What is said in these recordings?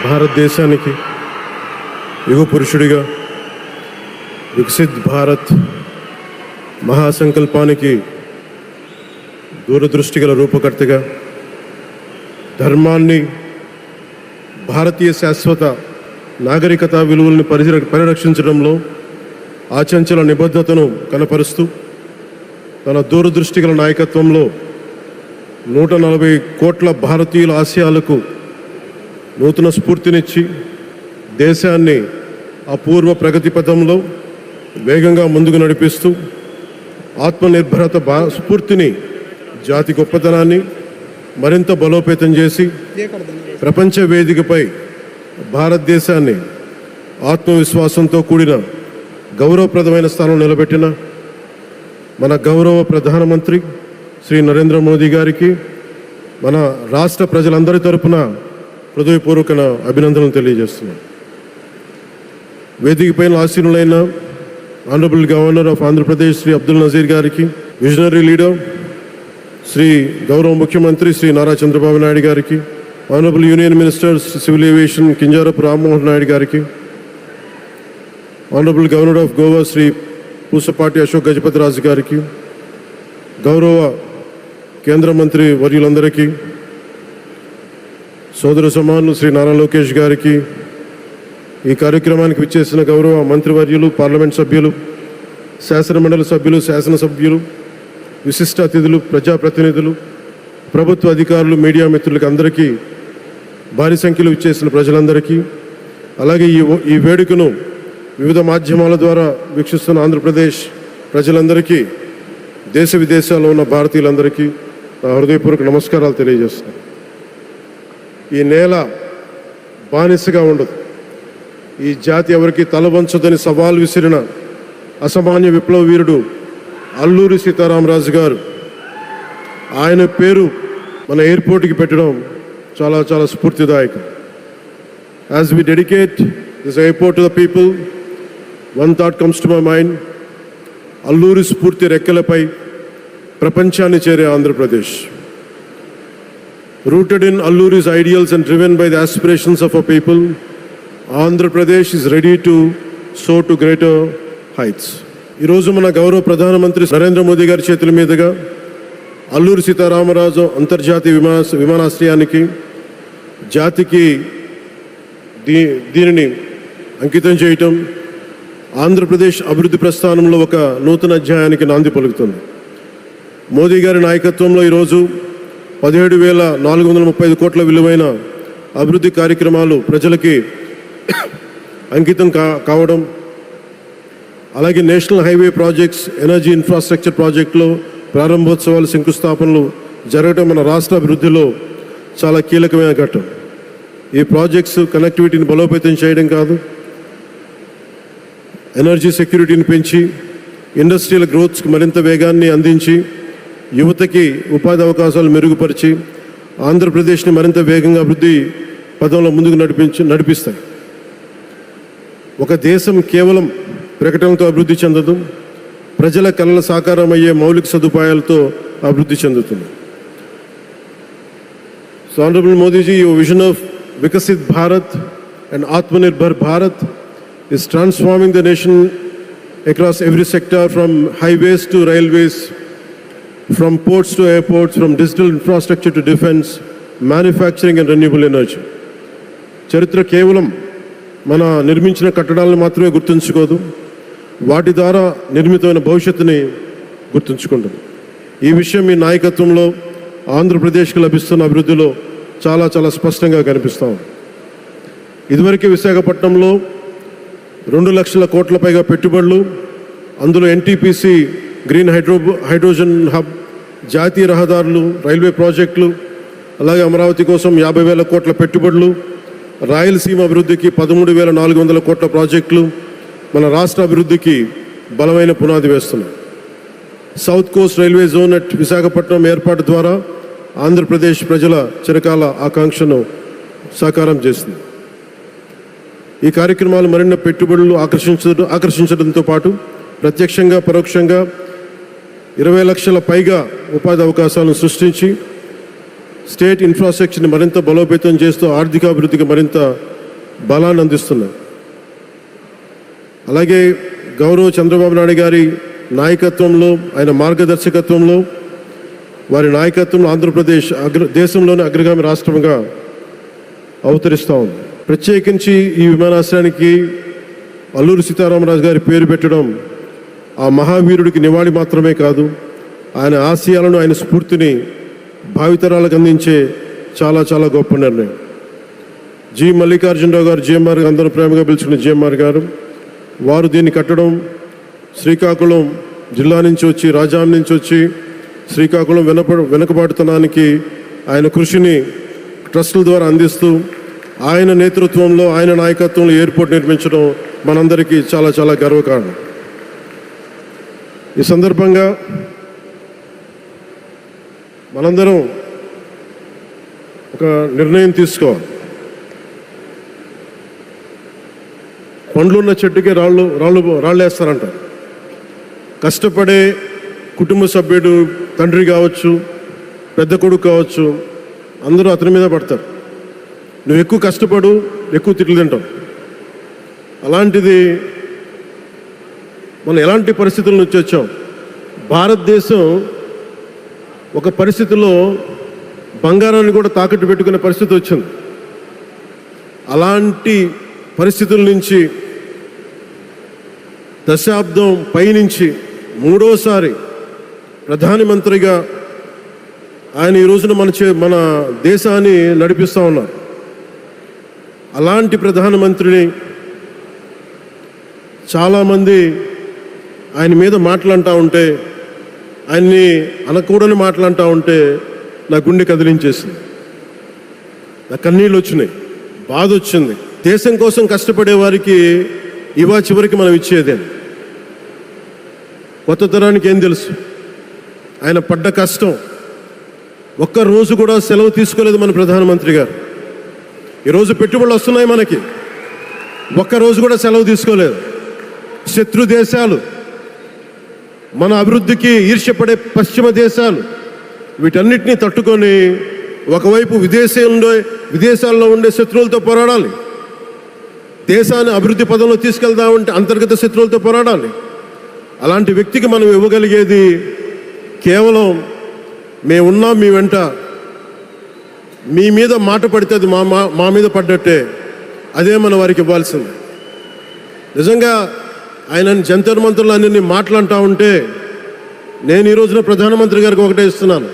భారతదేశానికి యుగ పురుషుడిగా వికసిత్ భారత్ మహాసంకల్పానికి దూరదృష్టి గల రూపకర్తగా ధర్మాన్ని, భారతీయ శాశ్వత నాగరికత విలువలను పరిరక్షించడంలో ఆచంచల నిబద్ధతను కనపరుస్తూ తన దూరదృష్టి గల నాయకత్వంలో 140 కోట్ల భారతీయుల ఆశయాలకు నూతన స్ఫూర్తినిచ్చి దేశాన్ని అపూర్వ ప్రగతి పథంలో వేగంగా ముందుకు నడిపిస్తూ ఆత్మనిర్భరత స్ఫూర్తిని, జాతి గొప్పతనాన్ని మరింత బలోపేతం చేసి ప్రపంచ వేదికపై భారతదేశాన్ని ఆత్మవిశ్వాసంతో కూడిన గౌరవప్రదమైన స్థానం నిలబెట్టిన మన గౌరవ ప్రధానమంత్రి శ్రీ నరేంద్ర మోదీ గారికి మన రాష్ట్ర ప్రజలందరి తరపున హృదయపూర్వక అభినందనలు తెలియజేస్తున్నాను. వేదిక పైన ఆసీనులైన honourable governor of Andhra Pradesh Shri Abdul Nazeer గారికి, విజనరీ లీడర్ శ్రీ గౌరవ ముఖ్యమంత్రి శ్రీ నారా చంద్రబాబు నాయుడు గారికి, honourable union minister civil aviation Kinjarapu Rammohan Naidu గారికి, honourable governor of Goa Shri Pusapati Ashok Gajapathi Raju గారికి, గౌరవ కేంద్ర మంత్రి వర్యులందరికీ, సోదర సమానులు శ్రీ నారా లోకేష్ గారికి, ఈ కార్యక్రమానికి విచ్చేసిన గౌరవ మంత్రివర్యులు, పార్లమెంట్ సభ్యులు, శాసనమండలి సభ్యులు, శాసనసభ్యులు, విశిష్ట అతిథులు, ప్రజాప్రతినిధులు, ప్రభుత్వ అధికారులు, మీడియా మిత్రులకి అందరికీ, భారీ సంఖ్యలో విచ్చేసిన ప్రజలందరికీ, అలాగే ఈ వేడుకను వివిధ మాధ్యమాల ద్వారా వీక్షిస్తున్న ఆంధ్రప్రదేశ్ ప్రజలందరికీ, దేశ విదేశాల్లో ఉన్న భారతీయులందరికీ నా హృదయపూర్వక నమస్కారాలు తెలియజేస్తున్నాను. ఈ నేల బానిసగా ఉండదు, ఈ జాతి ఎవరికి తల వంచదని సవాల్ విసిరిన అసామాన్య విప్లవ వీరుడు అల్లూరి సీతారామరాజు గారు, ఆయన పేరు మన ఎయిర్పోర్ట్కి పెట్టడం చాలా చాలా స్ఫూర్తిదాయకం. As we dedicate this airport to the people, one thought comes to my mind. Alluri స్ఫూర్తి రెక్కలపై ప్రపంచాన్ని చేరే Andhra Pradesh. Rooted in Alluri's ideals and driven by the aspirations of our people, Andhra Pradesh is ready to soar to greater heights. ఈరోజు మన గౌరవ ప్రధానమంత్రి నరేంద్ర మోదీ గారి చేతుల మీదుగా అల్లూరి సీతారామరాజు అంతర్జాతీయ విమానాశ్రయానికి, జాతికి దీనిని అంకితం చేయటం ఆంధ్రప్రదేశ్ అభివృద్ధి ప్రస్థానంలో ఒక నూతన అధ్యాయానికి నాంది పలుకుతుంది. మోదీ గారి నాయకత్వంలో ఈరోజు 17,435 కోట్ల విలువైన అభివృద్ధి కార్యక్రమాలు ప్రజలకి అంకితం కావడం, అలాగే national highway projects, energy infrastructure ప్రాజెక్టులో ప్రారంభోత్సవాలు, శంకుస్థాపనలు జరగడం మన రాష్ట్ర అభివృద్ధిలో చాలా కీలకమైన ఘట్టం. ఈ ప్రాజెక్ట్స్ కనెక్టివిటీని బలోపేతం చేయడం కాదు, ఎనర్జీ సెక్యూరిటీని పెంచి ఇండస్ట్రియల్ గ్రోత్స్కి మరింత వేగాన్ని అందించి యువతకి ఉపాధి అవకాశాలు మెరుగుపరిచి ఆంధ్రప్రదేశ్ని మరింత వేగంగా అభివృద్ధి పదంలో ముందుకు నడిపిస్తాయి. ఒక దేశం కేవలం ప్రకటనలతో అభివృద్ధి చెందదు, ప్రజల కళల సాకారం అయ్యే మౌలిక సదుపాయాలతో అభివృద్ధి చెందుతుంది. So honourable Modiji, your vision of Viksit Bharat and Atmanirbhar Bharat is transforming the nation across every sector, from highways to railways, from ports to airports, from digital infrastructure to defense, manufacturing and renewable energy. చరిత్ర కేవలం మన నిర్మించిన కట్టడాలను మాత్రమే గుర్తుంచుకోదు, వాటి ద్వారా నిర్మితమైన భవిష్యత్తుని గుర్తుంచుకుంటుంది. ఈ విషయం మీ నాయకత్వంలో ఆంధ్రప్రదేశ్కి లభిస్తున్న అభివృద్ధిలో చాలా చాలా స్పష్టంగా కనిపిస్తాం. ఇదివరకే విశాఖపట్నంలో 2 లక్షల కోట్ల పైగా పెట్టుబడులు, అందులో ఎన్టీపీసీ గ్రీన్ హైడ్రోజన్ హబ్, జాతీయ రహదారులు, రైల్వే ప్రాజెక్టులు, అలాగే అమరావతి కోసం 50,000 కోట్ల పెట్టుబడులు, రాయలసీమ అభివృద్ధికి 13,400 కోట్ల ప్రాజెక్టులు మన రాష్ట్ర అభివృద్ధికి బలమైన పునాది వేస్తున్నాయి. South Coast railway zone at Visakhapatnam ఏర్పాటు ద్వారా ఆంధ్రప్రదేశ్ ప్రజల చిరకాల ఆకాంక్షను సాకారం చేస్తుంది. ఈ కార్యక్రమాలు మరిన్ని పెట్టుబడులు ఆకర్షించడంతో పాటు ప్రత్యక్షంగా పరోక్షంగా 20 లక్షల పైగా ఉపాధి అవకాశాలను సృష్టించి స్టేట్ ఇన్ఫ్రాస్ట్రక్చర్ని మరింత బలోపేతం చేస్తూ ఆర్థికాభివృద్ధికి మరింత బలాన్ని అందిస్తున్నాయి. అలాగే గౌరవ చంద్రబాబు నాయుడు గారి నాయకత్వంలో, ఆయన మార్గదర్శకత్వంలో, వారి నాయకత్వంలో ఆంధ్రప్రదేశ్ దేశంలోని అగ్రగామి రాష్ట్రంగా అవతరిస్తూ ఉంది. ప్రత్యేకించి ఈ విమానాశ్రయానికి అల్లూరి సీతారామరాజు గారి పేరు పెట్టడం ఆ మహావీరుడికి నివాళి మాత్రమే కాదు, ఆయన ఆశయాలను, ఆయన స్ఫూర్తిని భావితరాలకు అందించే చాలా చాలా గొప్ప నిర్ణయం. జి మల్లికార్జునరావు గారు, జిఎంఆర్ అందరూ ప్రేమగా పిలుచుకున్న జిఎంఆర్ గారు, వారు దీన్ని కట్టడం, శ్రీకాకుళం జిల్లా నుంచి వచ్చి, రాజాం నుంచి వచ్చి శ్రీకాకుళం వెనుకబాటుతనానికి ఆయన కృషిని ట్రస్టుల ద్వారా అందిస్తూ ఆయన నేతృత్వంలో, ఆయన నాయకత్వంలో ఎయిర్పోర్ట్ నిర్మించడం మనందరికీ చాలా చాలా గర్వకారణం. ఈ సందర్భంగా మనందరం ఒక నిర్ణయం తీసుకోవాలి. పండ్లున్న చెట్టుకే రాళ్ళు వేస్తారంట. కష్టపడే కుటుంబ సభ్యుడు, తండ్రి కావచ్చు, పెద్ద కొడుకు కావచ్చు, అందరూ అతని మీద పడతారు. నువ్వు ఎక్కువ కష్టపడు, ఎక్కువ తిట్లు తింటావు. అలాంటిది మనం ఎలాంటి పరిస్థితుల నుంచి వచ్చాం? భారతదేశం ఒక పరిస్థితిలో బంగారాన్ని కూడా తాకట్టు పెట్టుకునే పరిస్థితి వచ్చింది. అలాంటి పరిస్థితుల నుంచి దశాబ్దం పైనుంచి మూడోసారి ప్రధానమంత్రిగా ఆయన ఈ రోజున మన దేశాన్ని నడిపిస్తూ ఉన్నారు. అలాంటి ప్రధానమంత్రిని చాలామంది ఆయన మీద మాట్లాడుతూ ఉంటే, ఆయన్ని అనకూడని మాట్లాడుతూ ఉంటే నా గుండె కదిలించేసింది, నా కన్నీళ్ళు వచ్చినాయి, బాధ వచ్చింది. దేశం కోసం కష్టపడే వారికి ఇవా చివరికి మనం ఇచ్చేదే. కొత్త తరానికి ఏం తెలుసు? ఆయన పడ్డ కష్టం. ఒక్కరోజు కూడా సెలవు తీసుకోలేదు మన ప్రధానమంత్రి గారు. ఈరోజు పెట్టుబడులు వస్తున్నాయి మనకి, ఒక్కరోజు కూడా సెలవు తీసుకోలేదు. శత్రు దేశాలు, మన అభివృద్ధికి ఈర్ష్యపడే పశ్చిమ దేశాలు, వీటన్నిటినీ తట్టుకొని ఒకవైపు విదేశాల్లో ఉండే శత్రువులతో పోరాడాలి, దేశాన్ని అభివృద్ధి పదంలో తీసుకెళ్దామంటే అంతర్గత శత్రువులతో పోరాడాలి. అలాంటి వ్యక్తికి మనం ఇవ్వగలిగేది కేవలం మేమున్నాం, మీ వెంట, మీ మీద మాట పడితే అది మా మీద పడ్డట్టే, అదే మనం వారికి ఇవ్వాల్సింది. నిజంగా ఆయన జంతర్ మంత్రులు అన్ని మాట్లాడుతూ ఉంటే నేను ఈ రోజున ప్రధానమంత్రి గారికి ఒకటే ఇస్తున్నాను,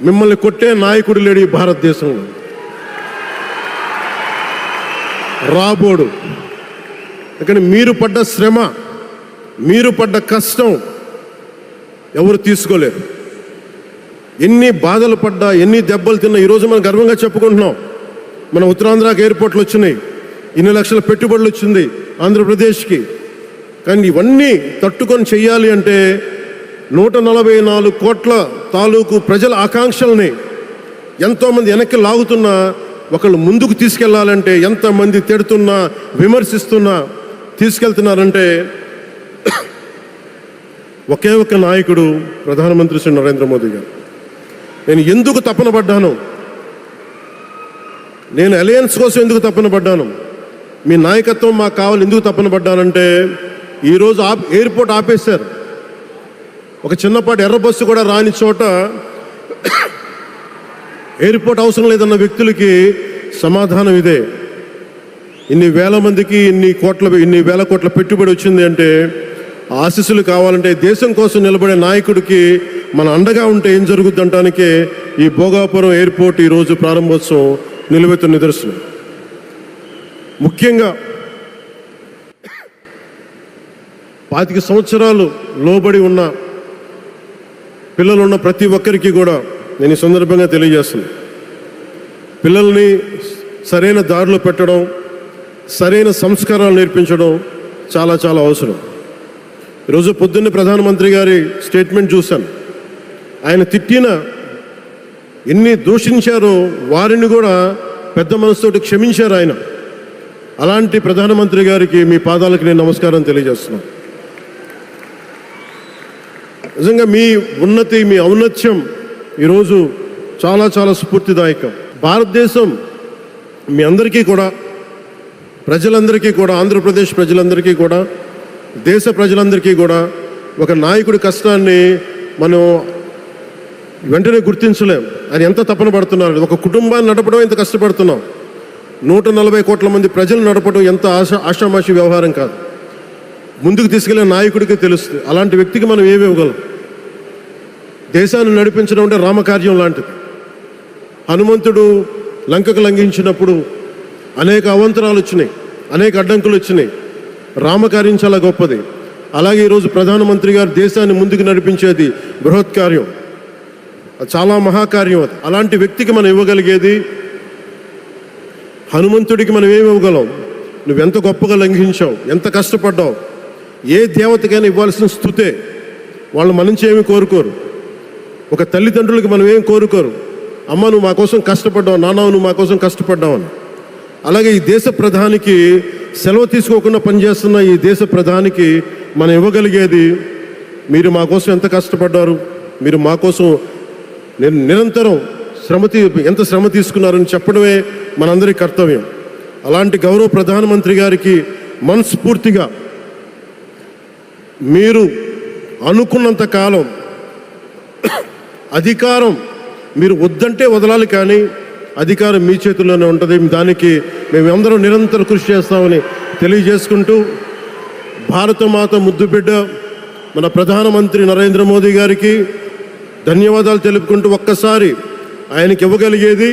మిమ్మల్ని కొట్టే నాయకుడు లేడు ఈ భారతదేశంలో, రాబోడు. కానీ మీరు పడ్డ శ్రమ, మీరు పడ్డ కష్టం ఎవరు తీసుకోలేరు. ఎన్ని బాధలు పడ్డా, ఎన్ని దెబ్బలు తిన్నా ఈరోజు మనం గర్వంగా చెప్పుకుంటున్నాం. మన ఉత్తరాంధ్రకి ఎయిర్పోర్ట్లు వచ్చినాయి, ఇన్ని లక్షల పెట్టుబడులు వచ్చింది ఆంధ్రప్రదేశ్కి. కానీ ఇవన్నీ తట్టుకొని చెయ్యాలి అంటే 144 కోట్ల తాలూకు ప్రజల ఆకాంక్షల్ని ఎంతోమంది వెనక్కి లాగుతున్నా, ఒకళ్ళు ముందుకు తీసుకెళ్లాలంటే ఎంతమంది తిడుతున్నా, విమర్శిస్తున్నా తీసుకెళ్తున్నారంటే ఒకే ఒక్క నాయకుడు ప్రధానమంత్రి శ్రీ నరేంద్ర మోదీ గారు. నేను ఎందుకు తపన పడ్డాను, నేను అలయన్స్ కోసం ఎందుకు తపన పడ్డాను, మీ నాయకత్వం మాకు కావాలి ఎందుకు తపన పడ్డానంటే, ఈరోజు ఎయిర్పోర్ట్ ఆపేశారు. ఒక చిన్నపాటి ఎర్ర బస్సు కూడా రాని చోట ఎయిర్పోర్ట్ అవసరం లేదన్న వ్యక్తులకి సమాధానం ఇదే. ఇన్ని వేల మందికి ఇన్ని వేల కోట్ల పెట్టుబడి వచ్చింది అంటే ఆశీస్సులు కావాలంటే, దేశం కోసం నిలబడే నాయకుడికి మన అండగా ఉంటే ఏం జరుగుద్ది అంటానికే ఈ భోగాపురం ఎయిర్పోర్ట్ ఈరోజు ప్రారంభోత్సవం నిలువెత్తు నిదర్శనం. ముఖ్యంగా 25 సంవత్సరాలు లోబడి ఉన్న పిల్లలు ఉన్న ప్రతి ఒక్కరికి కూడా నేను ఈ సందర్భంగా తెలియజేస్తున్నాను, పిల్లల్ని సరైన దారిలో పెట్టడం, సరైన సంస్కారాలు నేర్పించడం చాలా చాలా అవసరం. ఈరోజు పొద్దున్నే ప్రధానమంత్రి గారి స్టేట్మెంట్ చూశాను. ఆయన తిట్టిన, ఎన్ని దూషించారో వారిని కూడా పెద్ద మనసుతోటి క్షమించారు ఆయన. అలాంటి ప్రధానమంత్రి గారికి మీ పాదాలకు నేను నమస్కారం తెలియజేస్తున్నాను. నిజంగా మీ ఉన్నతి, మీ ఔన్నత్యం ఈరోజు చాలా చాలా స్ఫూర్తిదాయకం. భారతదేశం మీ అందరికీ కూడా ప్రజలందరికీ కూడా, ఆంధ్రప్రదేశ్ ప్రజలందరికీ కూడా, దేశ ప్రజలందరికీ కూడా ఒక నాయకుడి కష్టాన్ని మనం వెంటనే గుర్తించలేం. ఆయన ఎంత తపన పడుతున్నారు. ఒక కుటుంబాన్ని నడపడం ఎంత కష్టపడుతున్నాం. 140 కోట్ల మంది ప్రజలు నడపడం ఎంత ఆషామాషి వ్యవహారం కాదు. ముందుకు తీసుకెళ్లే నాయకుడికి తెలుస్తుంది. అలాంటి వ్యక్తికి మనం ఏమి ఇవ్వగలం. దేశాన్ని నడిపించడం అంటే రామకార్యం లాంటిది. హనుమంతుడు లంకకు లంఘించినప్పుడు అనేక అవంతరాలు వచ్చినాయి, అనేక అడ్డంకులు వచ్చినాయి. రామకార్యం చాలా గొప్పది. అలాగే ఈరోజు ప్రధానమంత్రి గారు దేశాన్ని ముందుకు నడిపించేది బృహత్ కార్యం, చాలా మహాకార్యం అది. అలాంటి వ్యక్తికి మనం ఇవ్వగలిగేది, హనుమంతుడికి మనం ఏమి ఇవ్వగలం? నువ్వెంత గొప్పగా లంఘించావు, ఎంత కష్టపడ్డావు. ఏ దేవతకైనా ఇవ్వాల్సిన స్తుతే. వాళ్ళు మన నుంచి ఏమి కోరుకోరు. ఒక తల్లిదండ్రులకి మనం ఏం కోరుకోరు. అమ్మ నువ్వు మా కోసం కష్టపడ్డావు, నాన్న నువ్వు మా కోసం కష్టపడ్డావు అని. అలాగే ఈ దేశ ప్రధానికి, సెలవు తీసుకోకుండా పనిచేస్తున్న ఈ దేశ ప్రధానికి మనం ఇవ్వగలిగేది, మీరు మా కోసం ఎంత కష్టపడ్డారు, మీరు మా కోసం నిరంతరం ఎంత శ్రమ తీసుకున్నారని చెప్పడమే మనందరి కర్తవ్యం. అలాంటి గౌరవ ప్రధానమంత్రి గారికి మనస్ఫూర్తిగా మీరు అనుకున్నంత కాలం అధికారం మీరు వద్దంటే వదలాలి, కానీ అధికారం మీ చేతుల్లోనే ఉంటుంది. దానికి మేమందరం నిరంతరం కృషి చేస్తామని తెలియజేసుకుంటూ, భారతమాత ముద్దుబిడ్డ మన ప్రధానమంత్రి నరేంద్ర మోదీ గారికి ధన్యవాదాలు తెలుపుకుంటూ, ఒక్కసారి ఆయనకి ఇవ్వగలిగేది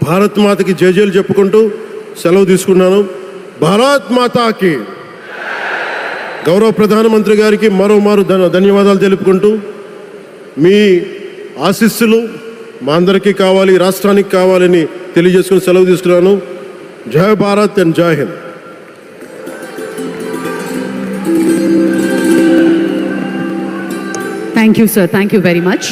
భారత్ మాతకి జయజయలు చెప్పుకుంటూ సెలవు తీసుకున్నాను. భారత్ మాతాకి. గౌరవ ప్రధానమంత్రి గారికి మరోమారు ధన్యవాదాలు తెలుపుకుంటూ, మీ ఆశీస్సులు మా అందరికీ కావాలి, రాష్ట్రానికి కావాలని తెలియజేసుకుని సెలవు తీసుకున్నాను. జై భారత్ అండ్ జై Hind. Thank you, sir. Thank you very much.